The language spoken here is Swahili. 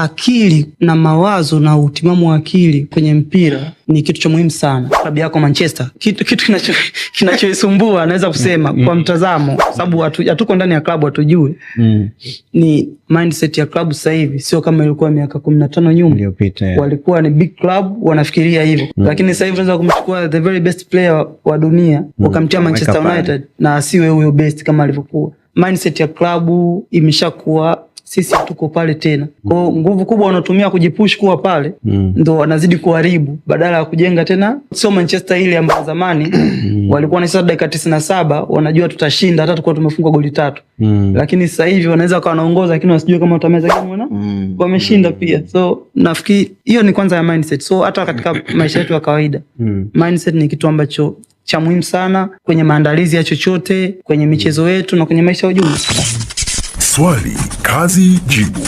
akili na mawazo na utimamu wa akili kwenye mpira ni kitu cha muhimu sana. Klabu yako Manchester, kitu kinachoisumbua naweza kusema kwa mtazamo, sababu hatuko ndani ya klabu hatujui. Ni mindset ya klabu sasa hivi sio kama ilikuwa miaka 15 nyuma iliyopita. Walikuwa ni big club wanafikiria hivyo. Lakini sasa hivi unaweza kumchukua the very best player wa dunia ukamtia Manchester United na asiwe huyo best kama alivyokuwa. Mindset ya klabu imeshakuwa sisi tuko pale tena. Kwa nguvu kubwa wanatumia kujipush kuwa pale ndo wanazidi kuharibu badala ya kujenga tena. Sio Manchester ile ambayo zamani walikuwa wanacheza dakika 97 wanajua tutashinda hata tukao tumefungwa goli 3. Lakini sasa hivi wanaweza kuwa wanaongoza lakini wasijue kama watameza game na wameshinda pia. So nafikiri hiyo ni kwanza ya mindset. So hata katika maisha yetu ya kawaida mindset ni kitu ambacho cha muhimu sana kwenye maandalizi ya chochote, kwenye michezo yetu na kwenye maisha ya ujumla. Swali, kazi, jibu.